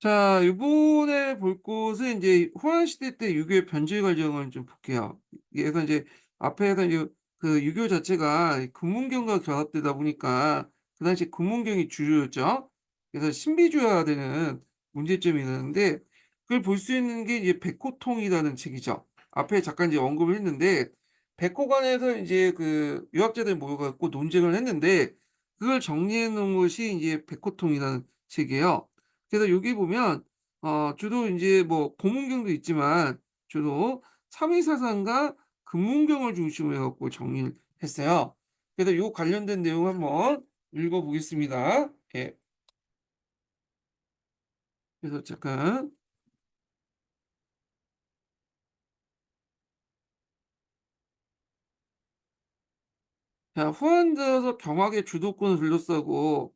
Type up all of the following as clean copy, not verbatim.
자, 이번에 볼 곳은 이제 호환시대 때 유교의 변질 과정을 좀 볼게요. 얘가 이제 앞에서 이제 그 유교 자체가 금문경과 결합되다 보니까 그 당시 금문경이 주류였죠. 그래서 신비주의화되는 문제점이 있는데 그걸 볼 수 있는 게 이제 백호통이라는 책이죠. 앞에 잠깐 이제 언급을 했는데 백호관에서 이제 그 유학자들이 모여 갖고 논쟁을 했는데 그걸 정리해 놓은 것이 이제 백호통이라는 책이에요. 그래서 여기 보면 주로 인제 뭐 고문경도 있지만 주로 삼위사상과 금문경을 중심으로 해 갖고 정리를 했어요. 그래서 요 관련된 내용 한번 읽어 보겠습니다. 예. 그래서 잠깐 자, 후한 들어서 경악의 주도권을 둘러싸고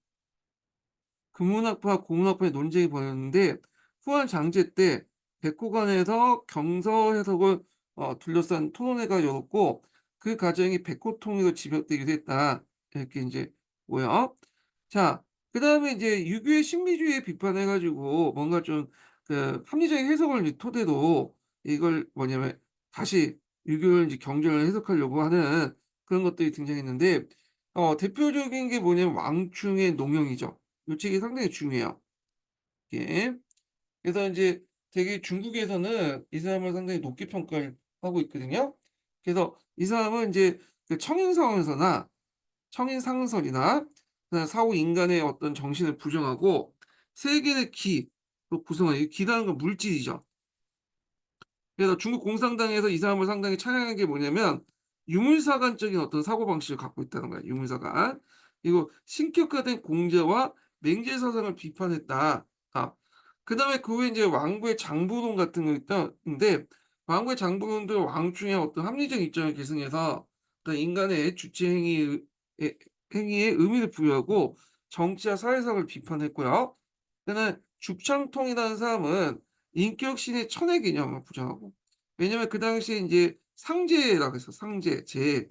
금문학파, 고문학파의 논쟁이 벌어졌는데 후한 장제 때 백호관에서 경서 해석을 둘러싼 토론회가 열었고 그 과정이 백호통일로 집약되기도 했다. 이렇게 인제 보여. 자, 그다음에 이제 유교의 신비주의에 비판해 가지고 뭔가 좀 그 합리적인 해석을 이제 토대로 이걸 뭐냐면 다시 유교를 이제 경전을 해석하려고 하는 그런 것들이 등장했는데 대표적인 게 뭐냐면 왕충의 농영이죠. 요 책이 상당히 중요해요. 이게. 그래서 인제 되게 중국에서는 이 사람을 상당히 높게 평가를 하고 있거든요. 그래서 이 사람은 인제 그 청인상설이나 그다음에 사후 인간의 어떤 정신을 부정하고 세계의 기로 구성한 이 기라는 건 물질이죠. 그래서 중국 공산당에서 이 사람을 상당히 찬양한 게 뭐냐면 유물사관적인 어떤 사고방식을 갖고 있다는 거예요, 유물사관. 그리고 신격화된 공제와 맹제 사상을 비판했다. 아. 그다음에 그 후에 인제 왕부의 장부론 같은 거 있는데 왕부의 장부론도 왕중의 어떤 합리적 입장을 계승해서 어떤 인간의 주체 행위에 의미를 부여하고 정치와 사회사를 비판했고요. 그는 죽창통이라는 사람은 인격신의 천의 개념을 부정하고 왜냐면 그 당시에 인제 상제라고 해서 상제, 제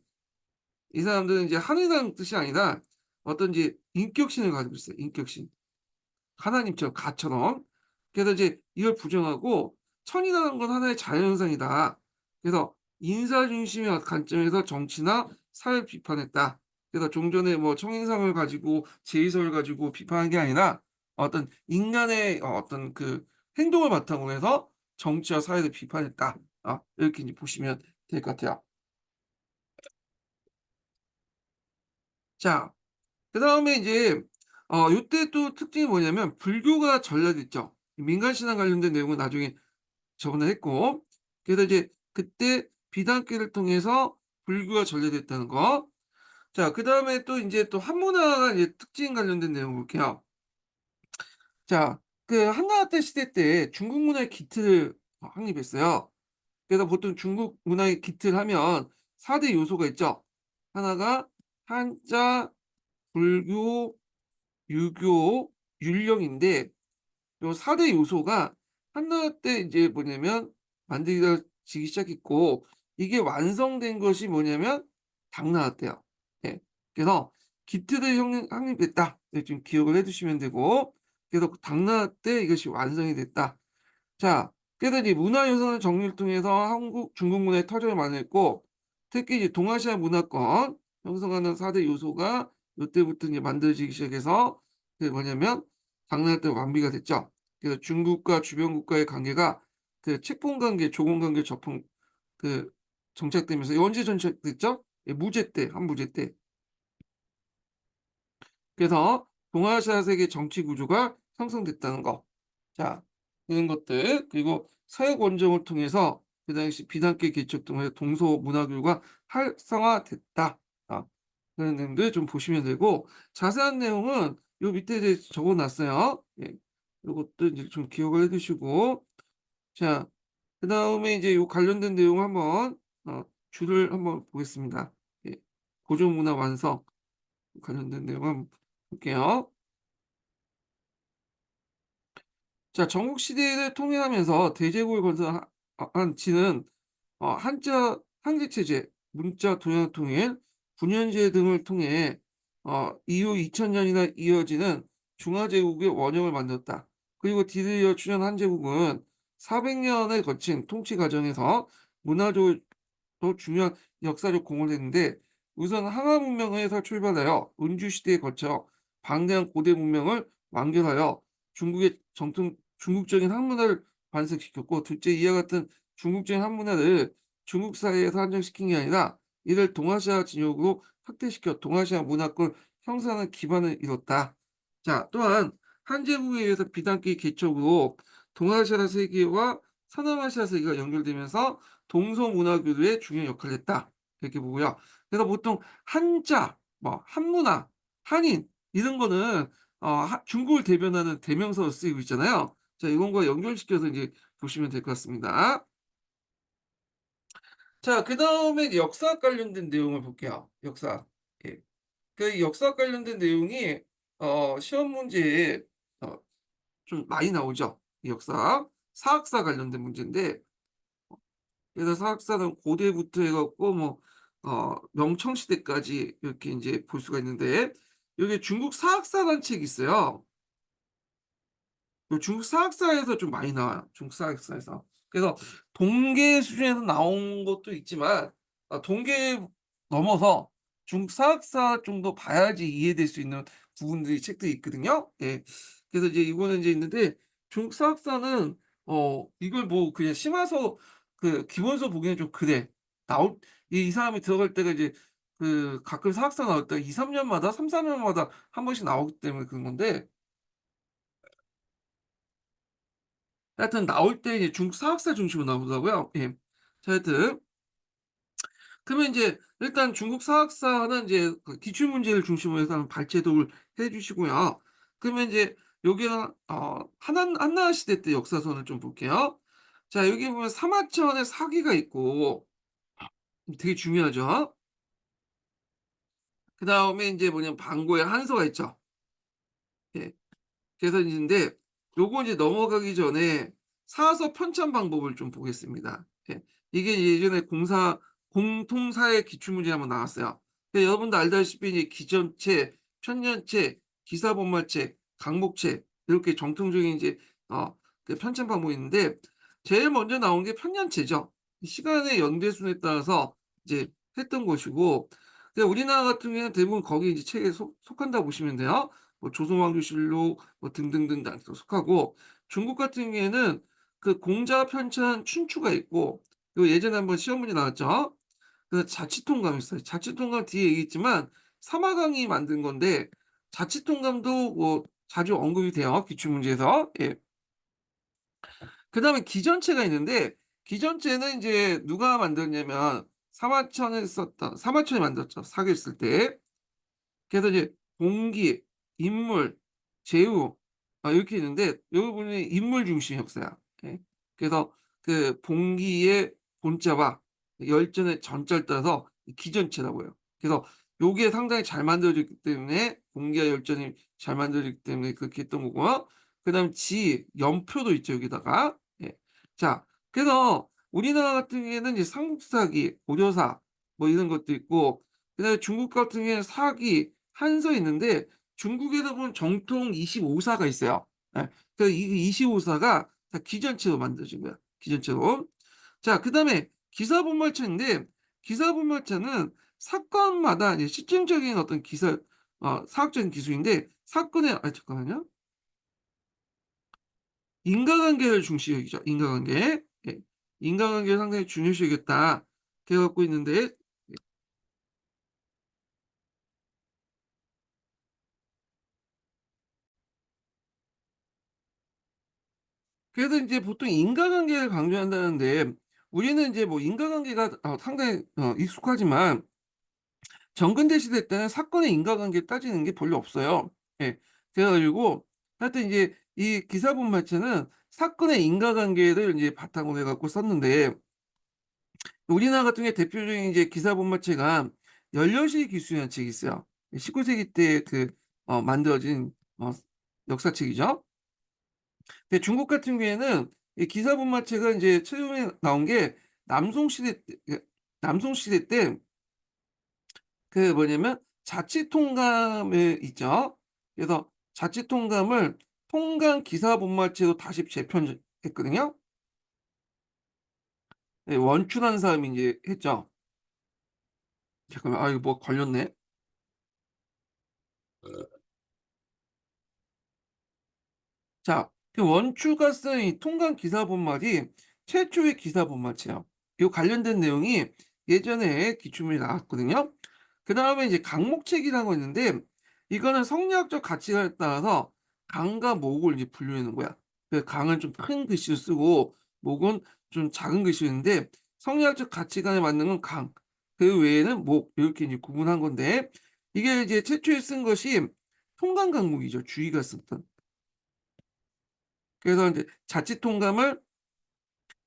이 사람들은 이제 하늘이라는 뜻이 아니라 어떤 이제 인격신을 가지고 있어요, 인격신. 하나님처럼 가처럼. 그래서 이제 이걸 부정하고 천이라는 건 하나의 자연현상이다. 그래서 인사 중심의 관점에서 정치나 사회를 비판했다. 그래서 종전에 뭐 청인상을 가지고 제의서를 가지고 비판한 게 아니라 어떤 인간의 어떤 그 행동을 바탕으로 해서 정치와 사회를 비판했다. 이렇게 이제 보시면 될 것 같아요. 자, 그다음에 이제 요때 또 특징이 뭐냐면 불교가 전락했죠. 민간 신앙 관련된 내용은 나중에 저번에 했고 그래서 이제 그때 비단계를 통해서 불교가 전래됐다는 거. 자, 그다음에 또 인제 또 한문화가 이제 특징 관련된 내용 볼게요. 자, 그 한나라 때 시대 때 중국 문화의 기틀을 확립했어요. 그래서 보통 중국 문화의 기틀 하면 4대 요소가 있죠. 하나가 한자, 불교, 유교, 율령인데 요 4대 요소가 한나라 때 이제 뭐냐면 만들어지기 시작했고 이게 완성된 것이 뭐냐면 당나라 때요. 예. 그래서 기틀을 확립했다. 네, 좀 기억을 해 두시면 되고 그래서 당나라 때 이것이 완성이 됐다. 자, 그래서 이제 문화 유산을 정리를 통해서 한국, 중국 문화의 터전을 마련했고 특히 이제 동아시아 문화권 형성하는 4대 요소가 요때부터 이제 만들어지기 시작해서 그게 뭐냐면 당나라 때 완비가 됐죠. 그래서 중국과 주변 국가의 관계가 그 책봉 관계, 조공 관계 접봉 그 정착되면서 이게 언제 정착됐죠? 예, 무제 때, 한무제 때. 그래서 동아시아 세계 정치 구조가 형성됐다는 거. 자, 이런 것들 그리고 사회 원정을 통해서 그 당시 비단계 개척 등의 동서 문화 교류가 활성화됐다. 그런 내용들 좀 보시면 되고 자세한 내용은 요 밑에 이제 적어 놨어요. 예. 요것도 이제 좀 기억을 해 두시고 자, 그다음에 이제 요 관련된 내용 한번 줄을 한번 보겠습니다. 예. 고전 문화 완성 관련된 내용 한번 볼게요. 자, 전국 시대를 통일하면서 대제국을 건설한 지는 한자 한계 체제, 문자 도량 통일, 분연제 등을 통해 이후 2000 년이나 이어지는 중화 제국의 원형을 만들었다. 그리고 뒤이어 출현 한제국은 400 년을 거친 통치 과정에서 문화적으로 중요한 역사적 공헌을 했는데 우선 항하 문명에서 출발하여 운주 시대에 거쳐 방대한 고대 문명을 완결하여 중국의 정통 중국적인 학문화를 반습시켰고, 둘째, 이와 같은 중국적인 학문화를 중국 사회에서 한정시킨 게 아니라 이를 동아시아 진영으로 확대시켜 동아시아 문화권 형성하는 기반을 이뤘다. 자, 또한 한제국에 의해서 비단계 개척으로 동아시아 세계와 서남아시아 세계가 연결되면서 동서문화 교류에 중요한 역할을 했다. 이렇게 보고요. 그래서 보통 한자, 뭐 한문화, 한인 이런 거는 중국을 대변하는 대명사로 쓰이고 있잖아요. 자, 이런 거 연결시켜서 이제 보시면 될 것 같습니다. 자, 그다음에 이제 역사학 관련된 내용을 볼게요. 역사. 예. 그 역사학 관련된 내용이 시험 문제에 어 좀 많이 나오죠. 이 역사. 사학사 관련된 문제인데, 그래서 사학사는 고대부터 해 갖고 뭐 명청 시대까지 이렇게 인제 볼 수가 있는데, 여기 중국 사학사라는 책이 있어요. 그 중국 사학사에서 좀 많이 나와요, 중국 사학사에서. 그래서 동계 수준에서 나온 것도 있지만 동계 넘어서 중국 사학사 정도 봐야지 이해될 수 있는 부분들이 책들이 있거든요. 예. 그래서 이제 이거는 이제 있는데, 중국 사학사는 이걸 뭐 그냥 심화서 그 기본서 보기에는 좀 그래. 나올 이 사람이 들어갈 때가 이제 그 가끔 사학사 나올 때가 2-3 년마다 3-4 년마다 한 번씩 나오기 때문에 그런 건데, 하여튼 나올 때 이제 중국 사학사 중심으로 나오더라고요. 예. 자, 하여튼 그러면 인제 일단 중국 사학사는 인제 그 기출 문제를 중심으로 해서 한번 발제도를 해 주시고요. 그러면 인제 여기는 한나라 시대 때 역사선을 좀 볼게요. 자, 여기 보면 사마천의 사기가 있고 되게 중요하죠. 그다음에 인제 뭐냐면 방고에 한서가 있죠. 예. 계산인데, 요거 이제 넘어가기 전에 사서 편찬 방법을 좀 보겠습니다. 예. 이게 예전에 공통사회 기출문제 한번 나왔어요. 여러분도 알다시피 이제 기전체, 편년체, 기사본말체, 강목체 이렇게 정통적인 이제 그 편찬 방법이 있는데, 제일 먼저 나온 게 편년체죠. 시간의 연대순에 따라서 이제 했던 것이고, 우리나라 같은 경우에는 대부분 거기 이제 책에 속한다고 보시면 돼요. 뭐 조선왕조실록 뭐 등등등 다 속하고, 중국 같은 경우에는 그 공자 편찬 춘추가 있고, 요 예전에 한번 시험 문제 나왔죠. 그 자치통감이 있어요. 자치통감 뒤에 얘기했지만 사마강이 만든 건데, 자치통감도 뭐 자주 언급이 돼요, 기출 문제에서. 예. 그다음에 기전체가 있는데, 기전체는 이제 누가 만들었냐면 사마천이 만들었죠, 사기를 쓸 때. 그래서 이제 공기, 인물, 제후 이렇게 있는데, 여기 보면 인물 중심 역사야. 예. 그래서 그 봉기의 본자와 열전의 전자를 따라서 이 기전체라고 해요. 그래서 요게 상당히 잘 만들어졌기 때문에, 공기와 열전이 잘 만들어졌기 때문에 그렇게 했던 거고요. 그다음에 연표도 있죠, 여기다가. 예. 자, 그래서 우리나라 같은 경우에는 이제 삼국사기, 고려사 뭐 이런 것도 있고, 그다음에 중국 같은 경우에는 사기, 한서 있는데, 중국에서 보면 정통 25사가 있어요. 예. 그래서 이 25사가 다 기전체로 만들어진 거야, 기전체로. 자, 그다음에 기사본말체인데, 기사본말체는 사건마다 이제 실증적인 어떤 사학적인 기술인데, 잠깐만요. 인과관계를 중시 여기죠, 인과관계. 예. 인과관계를 상당히 중요시 여겼다. 이렇게 갖고 있는데, 그래서 인제 보통 인과관계를 강조한다는데, 우리는 인제 뭐 인과관계가 상당히 익숙하지만, 정근대 시대 때는 사건의 인과관계를 따지는 게 별로 없어요. 예. 그래 가지고 하여튼 인제 이 기사본말체는 사건의 인과관계를 인제 바탕으로 해 갖고 썼는데, 우리나라 같은 경우에 대표적인 이제 기사본말체가 연려시 기술이라는 책이 있어요. 19 세기 때 만들어진 역사책이죠. 근데 중국 같은 경우에는 이 기사본마체가 인제 최근에 나온 게 남송 시대 때 그 뭐냐면 자치통감에 있죠. 그래서 자치통감을 통강 기사 본마체로 다시 재편했거든요. 예, 원추라는 사람이 인제 했죠. 잠깐만, 아 이거 뭐 걸렸네. 자, 그 원추가 쓴 이 통강 기사 본말이 최초의 기사 본마체예요. 요 관련된 내용이 예전에 기출문에 나왔거든요. 그다음에 이제 강목책이라는 거 있는데, 이거는 성리학적 가치관에 따라서 강과 목을 이제 분류하는 거야. 그 강은 좀 큰 글씨로 쓰고 목은 좀 작은 글씨로 있는데, 성리학적 가치관에 맞는 건 강, 그 외에는 목, 이렇게 이제 구분한 건데, 이게 이제 최초에 쓴 것이 통강 강목이죠. 주의가 썼던. 그래서 인제 자칫 통감을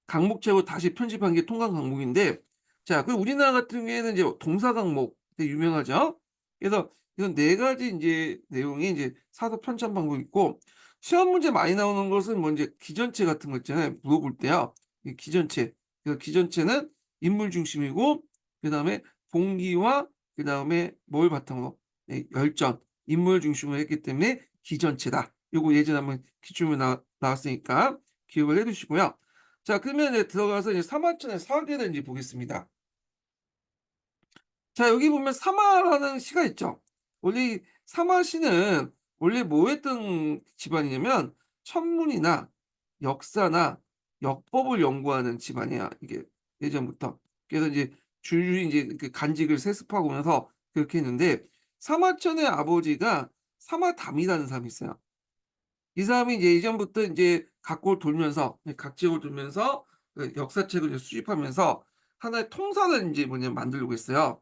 강목체로 다시 편집한 게 통감 강목인데, 자 그 우리나라 같은 경우에는 이제 동사 강목 되게 유명하죠. 그래서 이런 네 가지 인제 내용이 인제 사서 편찬 방법이 있고, 시험 문제 많이 나오는 것은 뭐 인제 기전체 같은 거 있잖아요, 물어볼 때요. 이 기전체. 그 기전체는 인물 중심이고, 그다음에 동기와 그다음에 뭘 바탕으로, 열전, 인물 중심으로 했기 때문에 기전체다. 요거 예전에 한번 기출문에 나왔으니까 기억을 해 두시고요. 자 그러면 이제 들어가서 이제 사마천의 사계를 인제 보겠습니다. 자 여기 보면 사마라는 시가 있죠. 원래 이 사마시는 원래 뭐 했던 집안이냐면 천문이나 역사나 역법을 연구하는 집안이야, 이게 예전부터. 그래서 이제 줄줄이 인제 그 간직을 세습하고 오면서 그렇게 했는데, 사마천의 아버지가 사마담이라는 사람이 있어요. 이 사람이 이제 예전부터 인제 각국을 돌면서, 각 지역을 돌면서 그 역사책을 이제 수집하면서 하나의 통사를 인제 만들려고 했어요.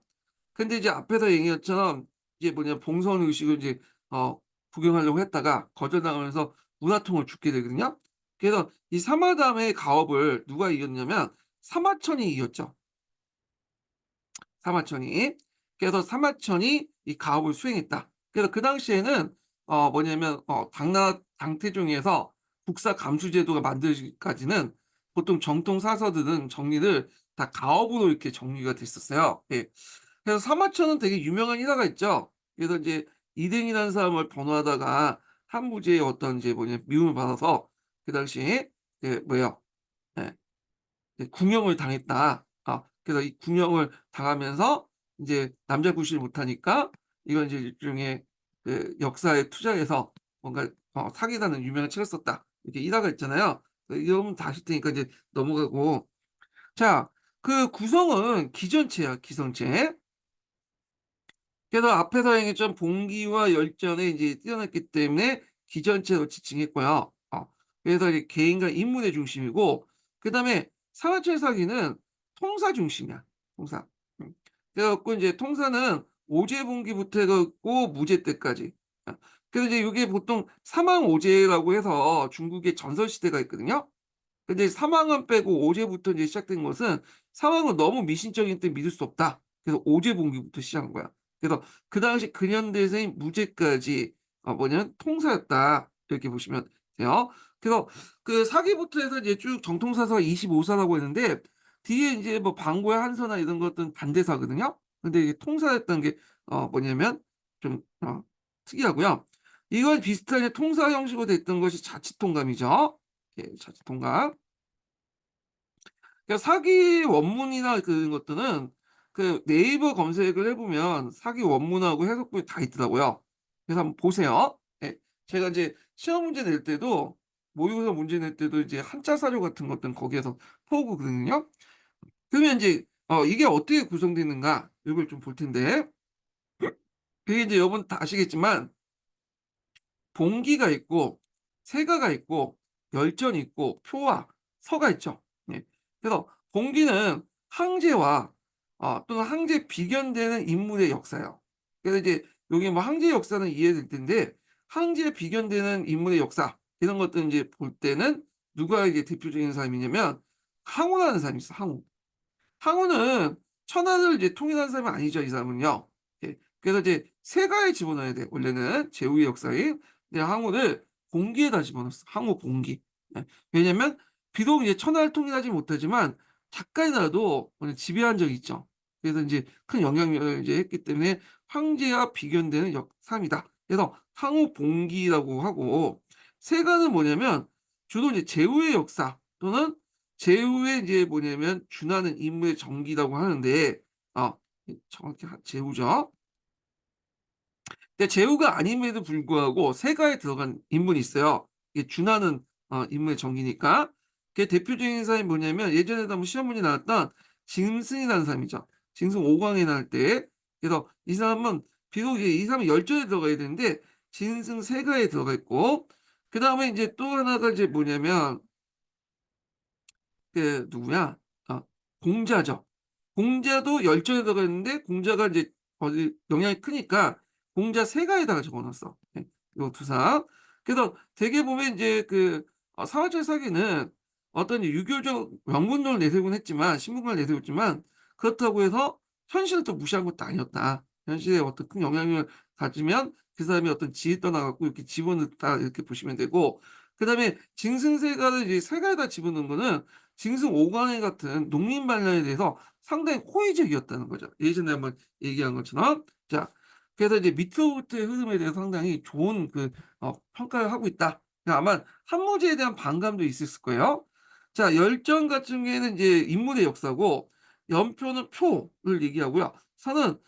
근데 이제 앞에서 얘기한 것처럼 이제 봉선 의식을 이제 어 구경하려고 했다가 거절당하면서 문화통을 죽게 되거든요. 그래서 이 사마담의 가업을 누가 이겼냐면 사마천이 이겼죠. 사마천이. 그래서 사마천이 이 가업을 수행했다. 그래서 그 당시에는 당나라 당태종에서 국사 감수 제도가 만들어지기까지는 보통 정통 사서들은 정리를 다 가업으로 이렇게 정리가 됐었어요. 예. 그래서 사마천은 되게 유명한 일화가 있죠. 그래서 이제 이등이라는 사람을 번호하다가 한무제의 어떤 이제 미움을 받아서 그 당시에 그 뭐예요? 예. 궁형을 당했다. 그래서 이 궁형을 당하면서 인제 남자 구실을 못하니까 이건 이제 일종의 그 역사에 투자해서 뭔가 사기라는 유명한 책을 썼다. 이렇게 일화가 있잖아요. 이러면 다 아실 테니까 이제 넘어가고. 자 그 구성은 기전체야, 기성체. 그래서 앞에서 얘기했던 봉기와 열전에 이제 뛰어났기 때문에 기전체로 지칭했고요. 그래서 이제 개인과 인물의 중심이고, 그다음에 사마천의 사기는 통사 중심이야, 통사. 음. 그래 갖고 인제 통사는 오제봉기부터 해 갖고 무제 때까지. 그래서 이제 요게 보통 사망오제라고 해서 중국의 전설 시대가 있거든요. 근데 사망은 빼고 오제부터 이제 시작된 것은, 사망은 너무 미신적이기 때문에 믿을 수 없다. 그래서 오제봉기부터 시작한 거야. 그래서 그 당시 근현대사인 무제까지 뭐냐면 통사였다, 이렇게 보시면 돼요. 그래서 그 사기부터 해서 이제 쭉 정통사서가 25사라고 했는데, 뒤에 인제 뭐 방고의 한서나 이런 것들은 반대사거든요. 근데 이게 통사였다는 게 뭐냐면 좀 특이하고요. 이건 비슷하게 통사 형식으로 됐던 것이 자치통감이죠. 예, 자치통감. 그러니까 사기 원문이나 그런 것들은 그 네이버 검색을 해 보면 사기 원문하고 해석본이 다 있더라고요. 그래서 한번 보세요. 예. 제가 인제 시험 문제 낼 때도, 모의고사 문제 낼 때도 이제 한자 사료 같은 것들은 거기에서 퍼오거든요. 그러면 인제 이게 어떻게 구성되는가, 이걸 좀 볼 텐데, 그게 이제 여러분 다 아시겠지만 봉기가 있고 세가가 있고 열전이 있고 표와 서가 있죠. 예. 그래서 봉기는 항제와 또는 항제 비견되는 인물의 역사예요. 그래서 이제 여기 뭐 항제 역사는 이해될 텐데, 항제에 비견되는 인물의 역사 이런 것들 이제 볼 때는 누가 이제 대표적인 사람이냐면 항우라는 사람이 있어, 항우. 항우는 천하를 이제 통일한 사람이 아니죠, 이 사람은요. 예. 그래서 이제 세가에 집어넣어야 돼, 원래는 제후의 역사인. 근데 항우를 봉기에다 집어넣었어, 항우 봉기. 예. 왜냐면 비록 이제 천하를 통일하지 못하지만 작가이라도 지배한 적이 있죠. 그래서 인제 큰 영향력을 이제 했기 때문에 황제와 비견되는 사람이다. 그래서 항우 봉기라고 하고, 세가는 뭐냐면 주로 이제 제후의 역사 또는 제후의 이제 뭐냐면 준하는 인물의 전기라고 하는데 정확히 제후죠. 근데 제후가 아님에도 불구하고 세가에 들어간 인물이 있어요. 이게 준하는 인물의 전기니까. 그 대표적인 사람이 뭐냐면 예전에도 한번 시험 문제 나왔던 짐승이라는 사람이죠. 짐승 5강에 나올 때. 그래서 이 사람은 비록 이 사람은 열전에 들어가야 되는데 짐승 세가에 들어가 있고 그다음에 이제 또 하나가 이제 뭐냐면 그 누구야? 아, 공자죠. 공자도 열전에 들어가 있는데 공자가 이제 어디 영향이 크니까 공자 세가에다가 적어놨어. 네, 요 두사. 그래서 되게 보면 이제 그 사화철 사기는 어떤 유교적 명분론을 내세우곤 했지만 신분관을 내세웠지만 그렇다고 해서 현실을 또 무시한 것도 아니었다. 현실에 어떤 큰 영향을 가지면 그 사람이 어떤 지에 떠나갖고 이렇게 집어넣다 이렇게 보시면 되고 그다음에 징승세가를 이제 세가에다 집어넣은 거는 징승 오관회 같은 농민 반란에 대해서 상당히 호의적이었다는 거죠. 예전에 한번 얘기한 것처럼. 자, 그래서 이제 밑으로부터의 흐름에 대해서 상당히 좋은 평가를 하고 있다. 그러니까 아마 한무제에 대한 반감도 있었을 거예요. 자, 열전 같은 경우에는 이제 인물의 역사고, 연표는 표를 얘기하고요. 사는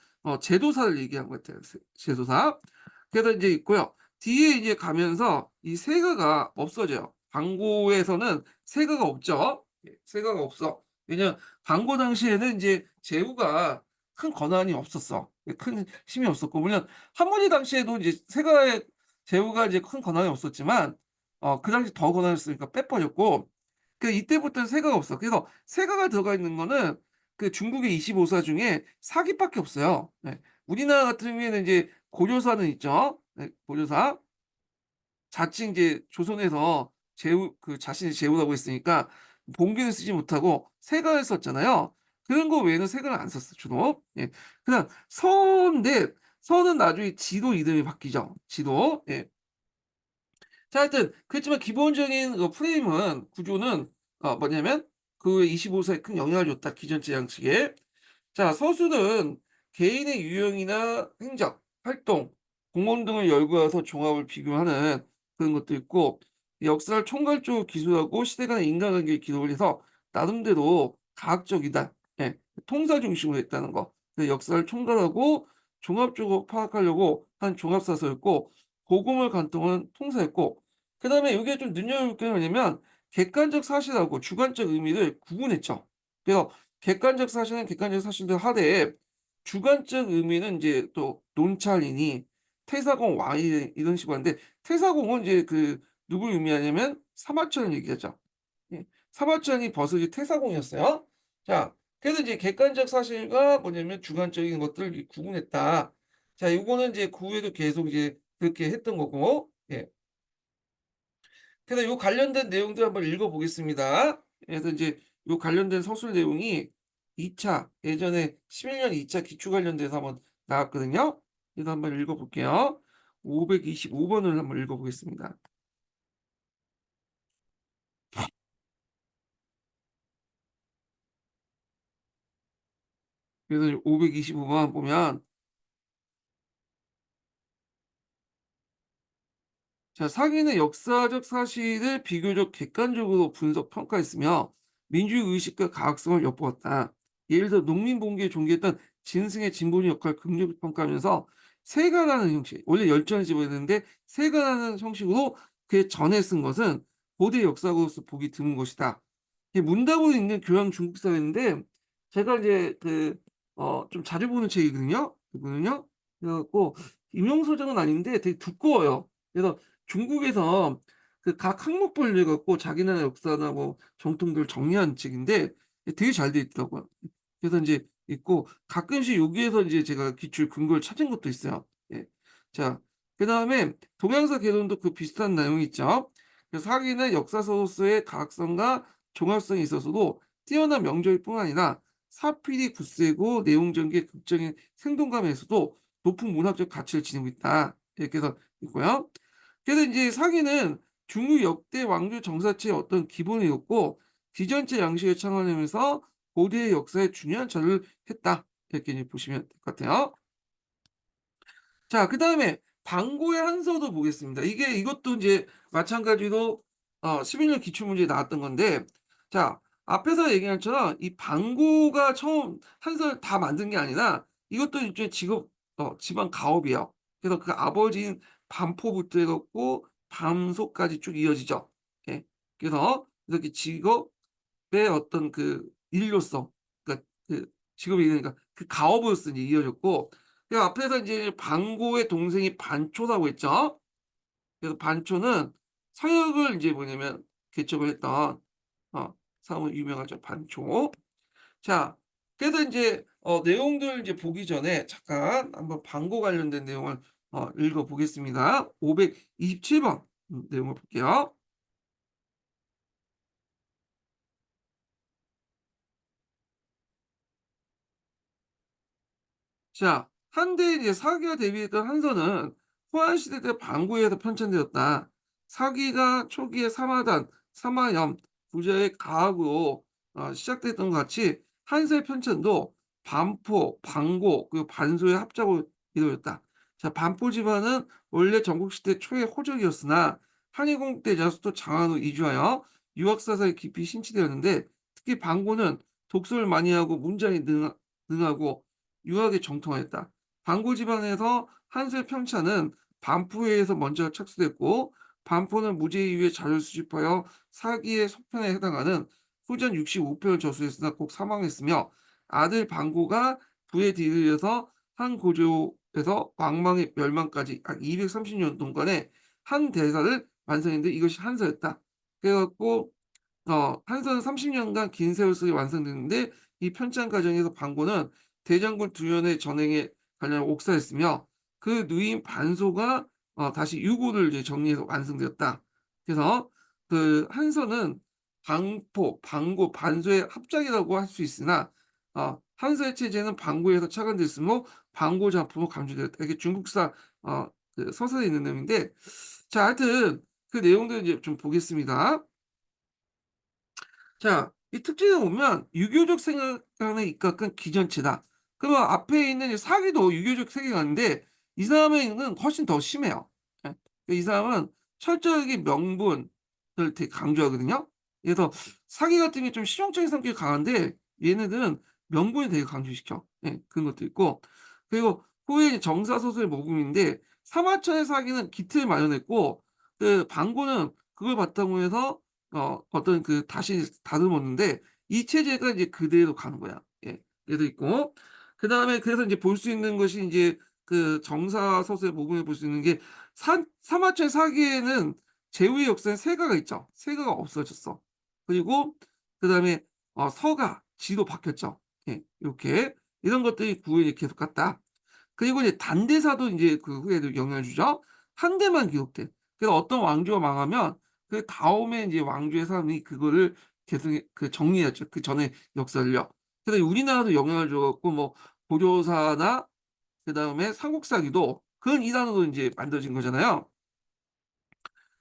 제도사를 얘기한 것 같아요. 제도사. 그래서 이제 있고요. 뒤에 이제 가면서 이 세가가 없어져요. 광고에서는 세가가 없죠. 예, 세가가 없어. 왜냐면 광고 당시에는 이제 제후가 큰 권한이 없었어. 예, 큰 힘이 없었고 물론 한문희 당시에도 이제 세가의 제후가 이제 큰 권한이 없었지만 그 당시 더 권한을 쓰니까 빼버렸고 그 이때부터는 세가가 없어. 그래서 세가가 들어가 있는 거는 그 중국의 25사 중에 사기밖에 없어요. 네. 우리나라 같은 경우에는 이제 고려사는 있죠. 네, 고려사. 자칭 이제 조선에서 제후 그 자신이 제후라고 했으니까 본계를 쓰지 못하고 세가를 썼잖아요. 그런 거 외에는 세가를 안 썼어 주로. 예. 그다음 서인데 서는 나중에 지도 이름이 바뀌죠. 지도. 예. 자 하여튼 그렇지만 기본적인 프레임은 구조는 뭐냐면 그 25사에 큰 영향을 줬다. 기존제 양측에. 자, 서술은 개인의 유형이나 행적, 활동, 공헌 등을 열거해서 종합을 비교하는 그런 것도 있고, 역사를 총괄적으로 기술하고 시대 간의 인간관계를 기록을 해서 나름대로 과학적이다. 예, 통사 중심으로 했다는 거. 그래서 역사를 총괄하고 종합적으로 파악하려고 한 종합사서였고, 복음을 관통한 통사였고, 그 다음에 이게 좀 눈여겨볼 게 뭐냐면, 객관적 사실하고 주관적 의미를 구분했죠. 그래서 객관적 사실은 객관적 사실대로 하되 주관적 의미는 이제 또 논찰이니 태사공 왕이 이런 식으로 하는데 태사공은 이제 그 누굴 의미하냐면 사마천을 얘기하죠. 예. 사마천이 버섯이 태사공이었어요. 자, 그래서 이제 객관적 사실과 뭐냐면 주관적인 것들을 이렇게 구분했다. 자, 요거는 이제 그 후에도 계속 이제 그렇게 했던 거고, 예. 그래서 요 관련된 내용들 한번 읽어보겠습니다. 그래서 이제 요 관련된 서술 내용이 2차 예전에 11년 2차 기초 관련돼서 한번 나왔거든요. 그래서 한번 읽어볼게요. 525번을 한번 읽어보겠습니다. 그래서 525번 보면 자, 사기는 역사적 사실을 비교적 객관적으로 분석 평가했으며 민주주의 의식과 가학성을 엿보았다. 예를 들어 농민봉기에 존귀했던 진승의 진본의 역할을 긍정적 평가하면서 세가라는 형식, 원래 열전을 집어냈는데 세가라는 형식으로 그 전에 쓴 것은 고대 역사로서 보기 드문 것이다. 이게 문답으로 있는 교양 중국 사회인데 제가 이제 좀 자주 보는 책이거든요. 이거는요. 그래갖고 임용소장은 아닌데 되게 두꺼워요. 그래서 중국에서 그 각 항목별로 해갖고 자기나라 역사나 뭐 정통들 정리한 책인데 되게 잘 돼 있더라고요. 그래서 이제 있고 가끔씩 여기에서 이제 제가 기출 근거를 찾은 것도 있어요. 예. 자, 그다음에 동양사 개론도 그 비슷한 내용이 있죠. 그래서 사기는 역사서로서의 가학성과 종합성이 있어서도 뛰어난 명절일 뿐 아니라 사필이 굳세고 내용 전개의 극적인 생동감에서도 높은 문학적 가치를 지니고 있다. 이렇게 해서 있고요. 그래서 이제 사기는 중국 역대 왕조 정사체의 어떤 기본이었고 기전체 양식을 창안하면서 고대의 역사에 중요한 전을 했다. 이렇게 이제 보시면 될 것 같아요. 자, 그다음에 방고의 한서도 보겠습니다. 이것도 인제 마찬가지로 11년 기출문제에 나왔던 건데, 자, 앞에서 얘기한 것처럼 이 방고가 처음 한서를 다 만든 게 아니라 이것도 일종의 직업 집안 가업이에요. 그래서 그 아버지인 반포부터 해 갖고 밤소까지 쭉 이어지죠. 예. 그래서 이렇게 직업의 어떤 그 일로서, 그러니까 그 직업이 그러니까 그 가업으로서 이제 이어졌고, 그 앞에서 인제 반고의 동생이 반초라고 했죠. 그래서 반초는 서역을 인제 뭐냐면 개척을 했던 사람으로 유명하죠, 반초. 자, 그래서 인제 내용들 이제 보기 전에 잠깐 한번 반고 관련된 내용을 읽어 보겠습니다. 527번 내용을 볼게요. 자, 한때 이제 사기가 데뷔했던 한서는 호환시대 때 반구에서 편찬되었다. 사기가 초기에 사마단, 사마염, 부자의 가학으로 시작됐던 것 같이 한서의 편찬도 반포, 반고, 그리고 반소의 합작으로 이루어졌다. 자, 반포 집안은 원래 전국시대 초의 호족이었으나 한일공 때 자수도 장안으로 이주하여 유학사사에 깊이 신치되었는데, 특히 반고는 독서를 많이 하고 문장이 능하고 유학에 정통하였다. 반고 집안에서 한세 평차는 반포회에서 먼저 착수됐고, 반포는 무죄 이후에 자료를 수집하여 사기의 속편에 해당하는 후전 65편을 저술했으나 꼭 사망했으며, 아들 반고가 부에 뒤이어서 한 고조에서 왕망의 멸망까지 약 230년 동안에 한 대사를 완성했는데 이것이 한서였다. 그래갖고 한서는 30 년간 긴 세월 속에 완성됐는데, 이 편찬 과정에서 반고는 대장군 두현의 전행에 관련 옥사했으며 그 누인 반소가 다시 유고를 이제 정리해서 완성되었다. 그래서 그 한서는 방포, 방고, 반소의 합작이라고 할 수 있으나 한서의 체제는 방고에서 착안됐으므로 방고 작품으로 감추되었다. 이게 중국사 그 서술에 있는 내용인데, 자, 하여튼 그 내용들 이제 좀 보겠습니다. 자, 이 특징을 보면 유교적 세계관에 입각한 기전체다. 그러면 앞에 있는 이 사기도 유교적 세계관인데 이 사람에는 훨씬 더 심해요. 예. 이 사람은 철저하게 명분을 되게 강조하거든요. 그래서 사기 같은 게 좀 실용적인 성격이 강한데 얘네들은 명분을 되게 강조시켜. 예, 그런 것도 있고. 그리고 후에 정사소설의 모금인데 사마천의 사기는 기틀을 마련했고, 그 방고는 그걸 바탕으로 해서 어떤 그 다시 다듬었는데 이 체제가 이제 그대로 가는 거야. 예. 얘도 있고. 그다음에 그래서 인제 볼 수 있는 것이 인제 그 정사 서술의 부분에 볼 수 있는 게 사마천의 사기에는 제후의 역사에 세가가 있죠. 세가가 없어졌어. 그리고 그다음에 서가 지도 바뀌었죠. 예. 요렇게 이런 것들이 구현이 계속 갔다. 그리고 이제 단대사도 인제 그 후에도 영향을 주죠. 한 대만 기록돼. 그래서 어떤 왕조가 망하면 그다음에 인제 왕조의 사람이 그거를 계속 그 정리했죠, 그전의 역사를요. 그래서 우리나라도 영향을 줘 갖고 뭐 고조사나 그다음에 삼국사기도 그런 이단으로 인제 만들어진 거잖아요.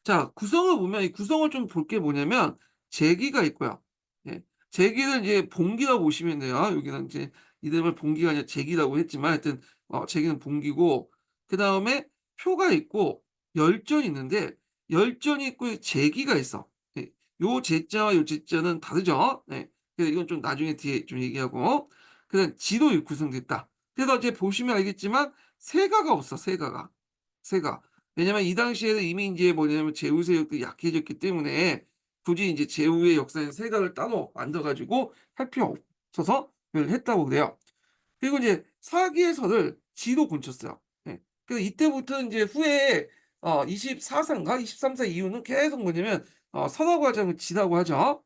자, 구성을 보면 이 구성을 좀 볼 게 뭐냐면 제기가 있고요. 예. 제기는 이제 봉기라고 보시면 돼요. 여기는 인제 이름을 봉기가 아니라 제기라고 했지만 하여튼 제기는 봉기고, 그다음에 표가 있고 열전이 있는데 열전이 있고 제기가 있어. 예. 요 제자와 요 제자는 다르죠. 예. 그래서 이건 좀 나중에 뒤에 좀 얘기하고, 그다음 지도 구성됐다. 그래서 이제 보시면 알겠지만 세가가 없어, 세가가. 세가. 왜냐면 이 당시에는 이미 인제 뭐냐면 제후 세력도 약해졌기 때문에 굳이 인제 제후의 역사에 세가를 따로 만들어 가지고 할 필요 없어서 그걸 했다고 그래요. 그리고 이제 사기의 설을 지도 곤쳤어요. 예. 그래서 이때부터 인제 후에 24 사인가 23사 이후는 계속 뭐냐면 선화 과정을 지라고 하죠.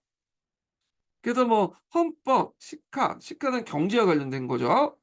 그래서 뭐 헌법, 식하, 식하는 경제와 관련된 거죠.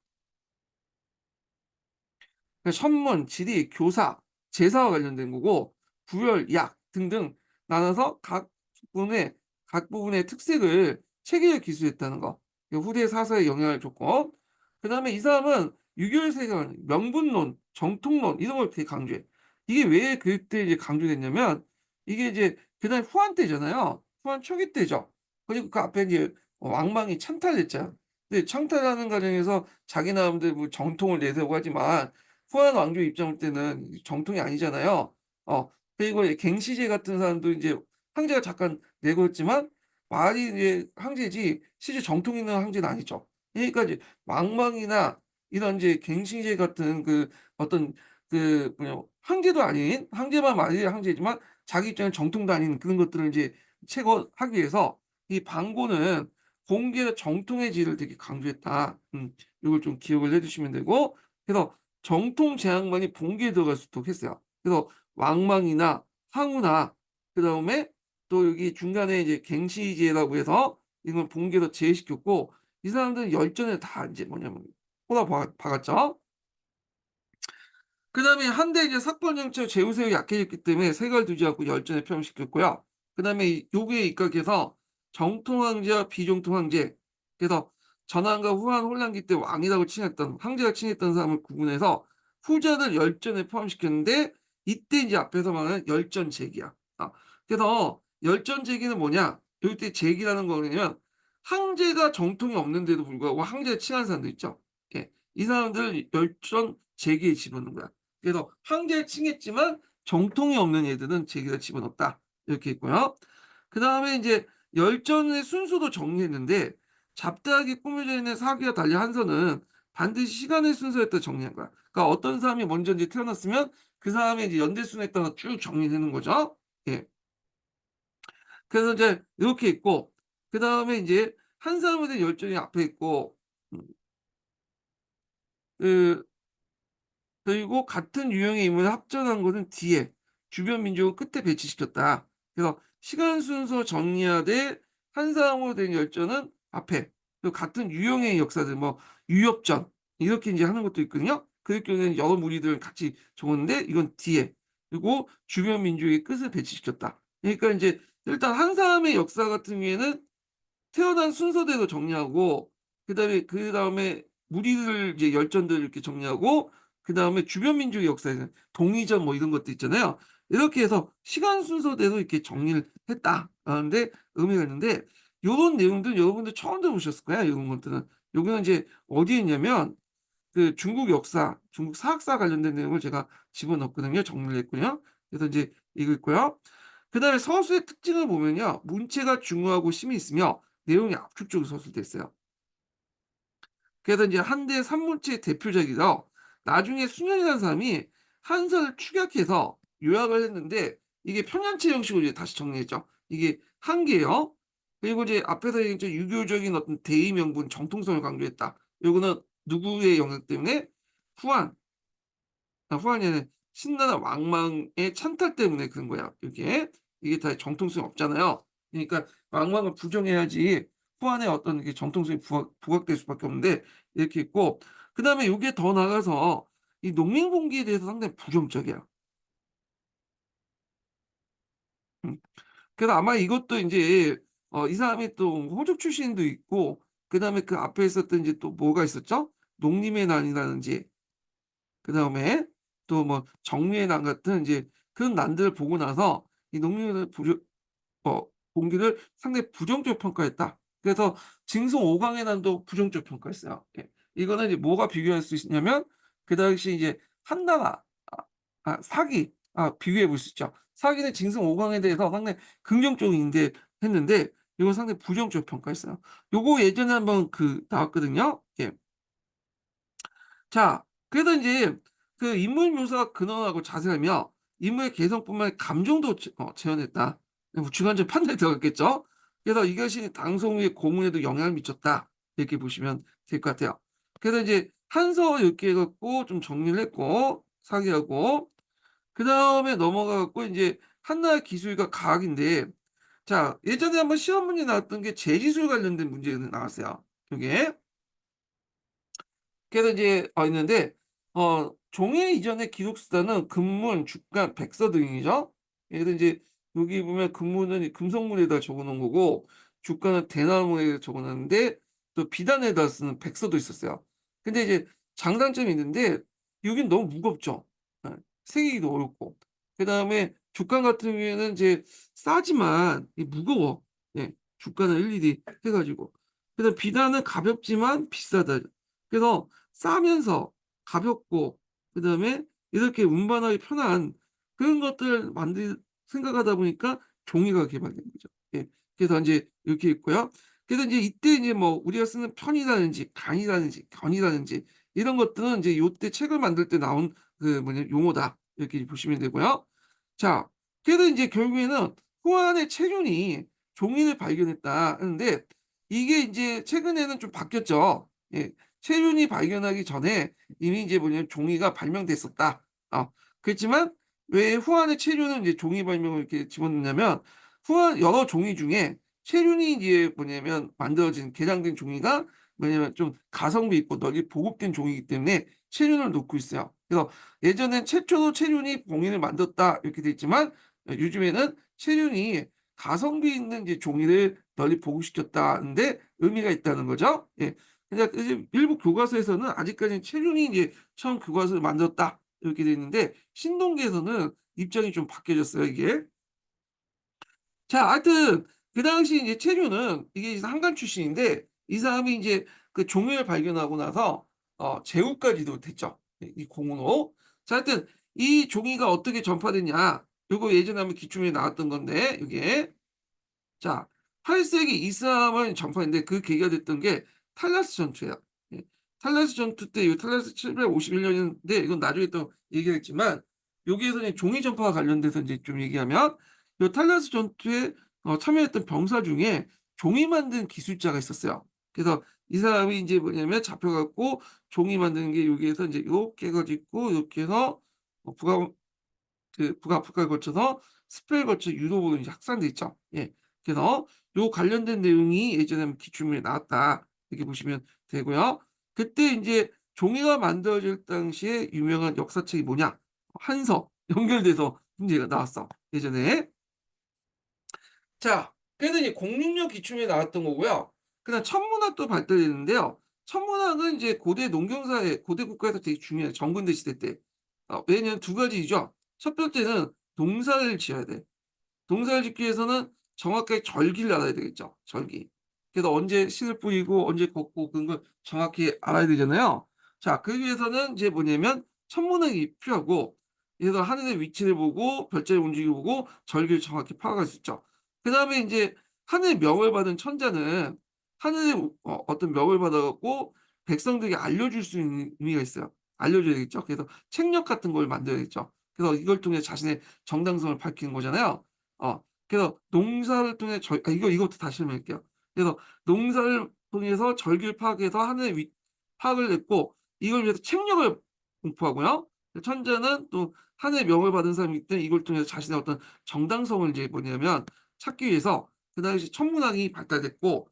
그 선문, 지리, 교사, 제사와 관련된 거고, 부열, 약 등등 나눠서 각 부분의 특색을 체계적 기술했다는 거. 이거 후대 사서에 영향을 줬고, 그다음에 이 사람은 유교의 세계관, 명분론, 정통론 이런 걸 되게 강조해. 이게 왜 그때 이제 강조됐냐면 이게 이제 그다음에 후한 때잖아요. 후한 초기 때죠. 그리고 그 앞에 이제 왕망이 창탈됐잖아. 근데 창탈하는 과정에서 자기 나름대로 뭐 정통을 내세우고 하지만 후한 왕조 입장 볼 때는 정통이 아니잖아요. 어 그리고 이 갱시제 같은 사람도 인제 황제가 잠깐 내걸었지만 말이 이제 황제지 실제 정통 있는 황제는 아니죠. 그러니까 이제 왕망이나 이런 이제 갱시제 같은 그 어떤 그 뭐냐 황제도 아닌 황제만 말이 황제지만 자기 입장에 정통도 아닌 그런 것들을 인제 채거하기 위해서 이 방고는 공개의 정통의 질을 되게 강조했다. 요걸 좀 기억을 해 두시면 되고 그래서 정통 제약만이 본계에 들어갈 수 있도록 했어요. 그래서 왕망이나 항우나 그다음에 또 여기 중간에 이제 갱시제라고 해서 이건 본계로 제외시켰고 이 사람들은 열전에 다 인제 뭐냐면 박았죠. 그다음에 한데 이제 사건 정책 제후세가 약해졌기 때문에 색을 두지 않고 열전에 포함시켰고요. 그다음에 이 요기에 입각해서 정통 황제와 비정통 황제 그래서 전환과 후한 혼란기 때 왕이라고 칭했던 황제가 칭했던 사람을 구분해서 후자들 열전에 포함시켰는데 이때 이제 앞에서 말하는 열전 제기야. 그래서 열전 제기는 뭐냐? 요때 제기라는 거냐면 황제가 정통이 없는데도 불구하고 황제에 칭한 사람들 있죠. 예. 이 사람들을 열전 제기에 집어넣은 거야. 그래서 황제에 칭했지만 정통이 없는 애들은 제기를 집어넣었다. 이렇게 했고요. 그다음에 인제 열전의 순서도 정리했는데 잡다하게 꾸며져 있는 사기와 달리 한서는 반드시 시간의 순서에 따라 정리한 거야. 그러니까 어떤 사람이 먼저 인제 태어났으면 그 사람의 이제 연대순에 따라 쭉 정리해 놓은 거죠. 예. 그래서 이제 요렇게 있고 그다음에 인제 한 사람에 대한 열전이 앞에 있고 음 그 그리고 같은 유형의 인물을 합전한 것은 뒤에 주변 민족을 끝에 배치시켰다. 그래서 시간 순서 정리하되 한 사람으로 된 열전은 앞에 그리고 같은 유형의 역사들 뭐 유협전 이렇게 인제 하는 것도 있거든요. 그럴 경우에는 여러 무리들을 같이 적었는데 이건 뒤에 그리고 주변 민족의 끝을 배치시켰다. 그러니까 인제 일단 한 사람의 역사 같은 경우에는 태어난 순서대로 정리하고 그다음에 무리들 이제 열전들 이렇게 정리하고 그다음에 주변 민족의 역사에는 동이전 뭐 이런 것도 있잖아요. 이렇게 해서 시간 순서대로 이렇게 정리를 했다라는 데 의미가 있는데 요런 내용들 여러분들 처음 들어보셨을 거야 요런 것들은. 요거는 인제 어디에 있냐면 그 중국 역사, 중국 사학사 관련된 내용을 제가 집어넣었거든요. 정리를 했고요. 그래서 인제 이거 있고요. 그다음에 서술의 특징을 보면요. 문체가 중후하고 심이 있으며 내용이 압축적으로 서술돼 있어요. 그래서 인제 한대 산문체의 대표작이죠. 나중에 순현이라는 사람이 한서를 축약해서 요약을 했는데 이게 편연체 형식으로 이제 다시 정리했죠. 이게 한 개요. 그리고 이제 앞에서 이제 유교적인 어떤 대의 명분 정통성을 강조했다. 요거는 누구의 영향 때문에? 후한 후한이 아니라 신나라 왕망의 찬탈 때문에 그런 거야 이게. 이게 다 정통성이 없잖아요. 그러니까 왕망을 부정해야지 후한의 어떤 이게 정통성이 부각될 수밖에 없는데 이렇게 있고 그다음에 요게 더 나아가서 이 농민분기에 대해서 상당히 부정적이야. 음. 그래서 아마 이것도 인제 이 사람이 또 호족 출신도 있고 그다음에 그 앞에 있었던 인제 또 뭐가 있었죠? 농림의 난이라든지 그다음에 또 뭐 정리의 난 같은 이제 그런 난들을 보고 나서 이 농민을 어 공기를 상당히 부정적으로 평가했다. 그래서 징송 5 강의 난도 부정적으로 평가했어요. 예. 이거는 이제 뭐가 비교할 수 있냐면 그 당시 이제 한나라 사기 비교해 볼 수 있죠. 사기는 징송 5 강에 대해서 상당히 긍정적으로 했는데 이건 상당히 부정적으로 평가했어요. 요거 예전에 한번 그 나왔거든요. 예. 자 그래서 인제 그 인물 묘사가 근엄하고 자세하며 인물의 개성뿐만 아니라 감정도 재현했다. 뭐 주관적 판단이 들어갔겠죠. 그래서 이것이 당송의 고문에도 영향을 미쳤다. 이렇게 보시면 될 것 같아요. 그래서 이제 한서 이렇게 해 갖고 좀 정리를 했고 사기하고 그다음에 넘어가 갖고 인제 한나라 기술과 과학인데 자 예전에 한번 시험 문제 나왔던 게 재지술 관련된 문제가 나왔어요. 요게. 그래서 이제 있는데 종이 이전의 기록 수단은 금문, 주간, 백서 등이죠. 그래서 인제 여기 보면 금문은 이 금속물에다 적어 놓은 거고 주간은 대나무에 적어 놨는데 또 비단에다 쓰는 백서도 있었어요. 근데 이제 장단점이 있는데 여긴 너무 무겁죠. 예. 새기기도 어렵고. 그다음에 주간 같은 경우에는 이제 싸지만 이 무거워. 예. 주간을 일일이 해 가지고. 그다음에 비단은 가볍지만 비싸다. 그래서 싸면서 가볍고 그다음에 이렇게 운반하기 편한 그런 것들을 생각하다 보니까 종이가 개발된 거죠. 예. 그래서 인제 이렇게 있고요. 그래서 인제 이때 인제 뭐 우리가 쓰는 편이라든지 간이라든지 견이라든지 이런 것들은 인제 요때 책을 만들 때 나온 그 용어다. 이렇게 보시면 되고요. 자, 그래서 인제 결국에는 후한의 체륜이 종이를 발견했다 하는데 이게 인제 최근에는 좀 바뀌었죠. 예. 체륜이 발견하기 전에 이미 이제 종이가 발명됐었다. 그렇지만 왜 후한의 체류는 이제 종이 발명을 이렇게 집어넣냐면 여러 종이 중에 체륜이 이제 만들어진 개량된 종이가 좀 가성비 있고 널리 보급된 종이기 때문에 체륜을 놓고 있어요. 그래서 예전엔 최초로 체륜이 봉인을 만들었다 이렇게 돼 있지만 요즘에는 체륜이 가성비 있는 이제 종이를 널리 보급시켰다는데 의미가 있다는 거죠. 예. 그냥 이제 일부 교과서에서는 아직까지는 체륜이 이제 처음 교과서를 만들었다 이렇게 돼 있는데 신동기에서는 입장이 좀 바뀌어졌어요 이게. 자, 하여튼 그 당시 이제 체류는 이게 이제 한간 출신인데 이 사람이 이제 그 종을 발견하고 나서 제후까지도 됐죠. 이 공으로. 자, 하여튼 이 종이가 어떻게 전파됐냐. 요거 예전에 한번 기출문제 나왔던 건데 이게 자, 8 세기 이스람을 전파했는데 그 계기가 됐던 게 탈라스 전투예요. 예. 탈라스 전투 때 이 탈라스 751 년인데 이건 나중에 또 얘기하겠지만 여기에서 이제 종이 전파와 관련돼서 인제 좀 얘기하면 요 탈라스 전투에 참여했던 병사 중에 종이 만드는 기술자가 있었어요. 그래서 이 사람이 인제 잡혀 갖고 종이 만드는 게 여기에서 인제 요렇게 해 가지고 이렇게 해서 부가 북한을 거쳐서 스페인을 거쳐 유럽으로 이제 확산돼 있죠. 예. 그래서 요 관련된 내용이 예전에 한번 기출문제에 나왔다. 이렇게 보시면 되고요. 그때 인제 종이가 만들어질 당시에 유명한 역사책이 뭐냐? 한서 연결돼서 문제가 나왔어, 예전에. 자, 그래서 이제 06년 기출문제에 나왔던 거고요. 그다음 천문학도 발달했는데요. 천문학은 이제 고대 농경사회, 고대 국가에서 되게 중요해요, 정근대 시대 때. 왜냐면 두 가지죠. 첫 번째는 농사를 지어야 돼. 농사를 짓기 위해서는 정확하게 절기를 알아야 되겠죠, 절기. 그래서 언제 씨를 뿌리고 언제 걷고 그런 걸 정확히 알아야 되잖아요. 자, 그러기 위해서는 이제 천문학이 필요하고 그래서 하늘의 위치를 보고 별자리 움직임을 보고 절기를 정확히 파악할 수 있죠. 그다음에 인제 하늘의 명을 받은 천자는 하늘의 어떤 명을 받아 갖고 백성들에게 알려줄 수 있는 의미가 있어요. 알려줘야 되겠죠. 그래서 책력 같은 걸 만들어야겠죠. 그래서 이걸 통해 자신의 정당성을 밝히는 거잖아요. 그래서 농사를 통해 이것부터 다시 설명할게요. 그래서 농사를 통해서 절기를 파악해서 하늘의 파악을 했고 이걸 위해서 책력을 공부하고요. 천자는 또 하늘의 명을 받은 사람이기 때문에 이걸 통해서 자신의 어떤 정당성을 이제 찾기 위해서 그 당시 천문학이 발달됐고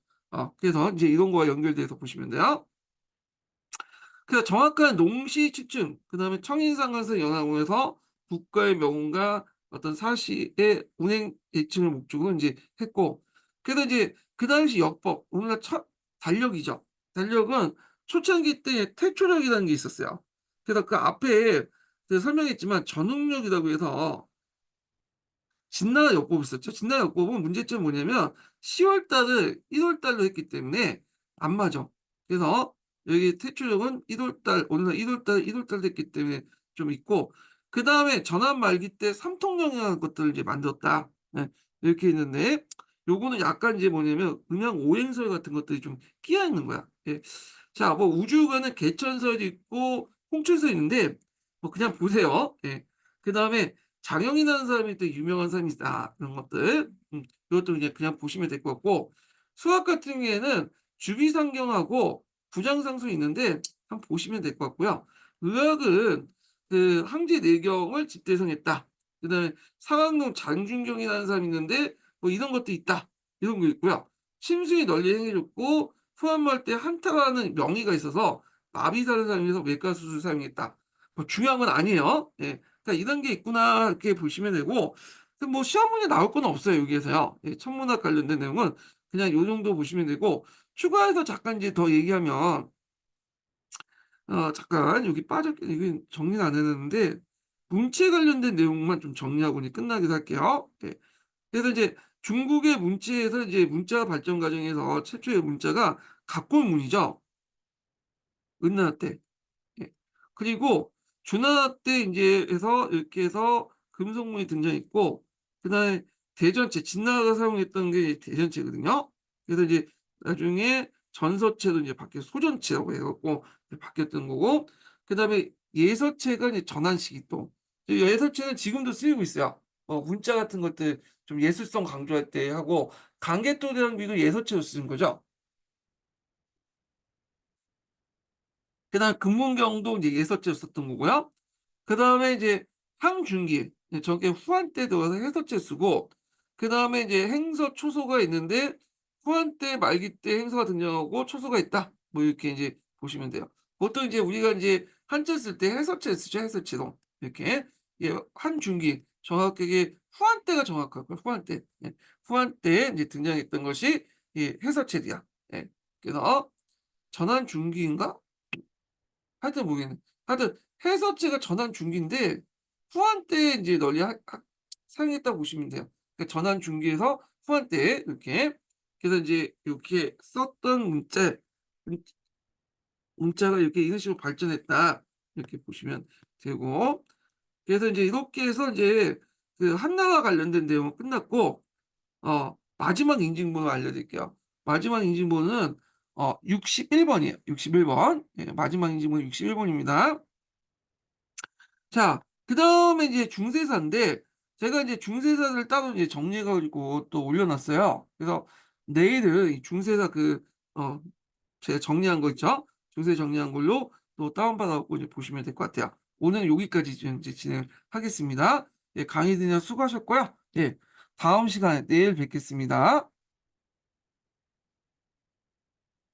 그래서 인제 이런 거와 연결돼서 보시면 돼요. 그래서 정확한 농시 측정 그다음에 청인상관사 연합원에서 국가의 명운과 어떤 사시의 운행 예측을 목적으로 인제 했고 그래서 이제 그 당시 역법 오늘날 달력이죠. 달력은 초창기 때 태초력이라는 게 있었어요. 그래서 그 앞에 설명했지만 전응력이라고 해서 진나라 역법이 있었죠. 진나라 역법은 문제점이 뭐냐면 10월 달을 1월 달로 했기 때문에 안 맞아. 그래서 여기 태출력은 1월 달 오늘날 1월 달로 했기 때문에 좀 있고 그다음에 전환 말기 때 삼통령이라는 것들을 이제 만들었다. 네. 이렇게 있는데 요거는 약간 이제 음양 오행설 같은 것들이 좀 끼어 있는 거야. 예. 자, 우주관은 개천설이 있고 홍천설이 있는데 그냥 보세요. 예. 그다음에 장영이라는 사람이 또 유명한 사람이 있다. 그런 것들. 이것도 이제 그냥 보시면 될 것 같고 수학 같은 경우에는 주비상경하고 부장상수 있는데 한번 보시면 될 것 같고요. 의학은 그 항제내경을 집대성했다. 그다음에 상학론 장준경이라는 사람이 있는데 이런 것도 있다. 이런 거 있고요. 심술이 널리 행해졌고 후한말 때 한타라는 명의가 있어서 마비 사는 사람이 서 외과 수술 사용했다. 중요한 건 아니에요. 예. 그러니까 '이런 게 있구나.' 이렇게 보시면 되고 시험 문제 나올 건 없어요 여기에서요. 예 천문학 관련된 내용은 그냥 요 정도 보시면 되고 추가해서 잠깐 이제 더 얘기하면 잠깐 여기 이게 정리를 안 해 놨는데 문체 관련된 내용만 좀 정리하고 이제 끝나기로 할게요. 예. 그래서 이제 중국의 문체에서 이제 문자 발전 과정에서 최초의 문자가 각골문이죠. 은나라 때. 예. 그리고 준하 때 인제 해서 이렇게 해서 금속문이 등장했고, 그다음에 대전체 진나라가 사용했던 게 대전체거든요. 그래서 이제 나중에 전서체도 이제 바뀌어서 소전체라고 해 갖고 이제 바뀌었던 거고, 그다음에 예서체가 이제 전환식이 또 이 예서체는 지금도 쓰이고 있어요. 문자 같은 것들 좀 예술성 강조할 때 하고, 강개토대왕비도 예서체로 쓰는 거죠. 그다음에 금문경도 이제 예서체로 썼던 거고요. 그다음에 이제 항준기, 저게 후한 때 들어서 해서체 쓰고, 그다음에 이제 행서, 초소가 있는데 후한 때 말기 때 행서가 등장하고 초소가 있다. 뭐 이렇게 이제 보시면 돼요. 보통 이제 우리가 이제 한자 쓸 때 해서체 쓰죠, 해서체로. 이렇게. 예, 한준기 정확하게 후한 때가 정확하고요. 후한 때. 예. 후한 때에 이제 등장했던 것이 이 해서체야. 예. 그래서 전환준기인가? 하여튼 모르겠네. 하여튼 해서체가 전환 중기인데 후한 때에 인제 널리 사용했다고 보시면 돼요. 그러니까 전환 중기에서 후한 때에 이렇게. 그래서 인제 이렇게 썼던 문 문자가 이렇게 이런 식으로 발전했다. 이렇게 보시면 되고, 그래서 인제 이렇게 해서 인제 그 한나라와 관련된 내용은 끝났고, 마지막 인증번호 알려드릴게요. 마지막 인증번호는 61 번이에요. 61 번. 예, 마지막 인증번호 61 번입니다. 자, 그다음에 이제 중세사인데, 제가 이제 중세사를 따로 이제 정리해 가지고 또 올려 놨어요. 그래서 내일은 이 중세사 어 제가 정리한 거 있죠? 중세 정리한 걸로 또 다운 받아 갖고 이제 보시면 될 것 같아요. 오늘은 여기까지 좀 이제 진행하겠습니다. 예, 강의 들으셔서 수고하셨고요. 예, 다음 시간에 내일 뵙겠습니다.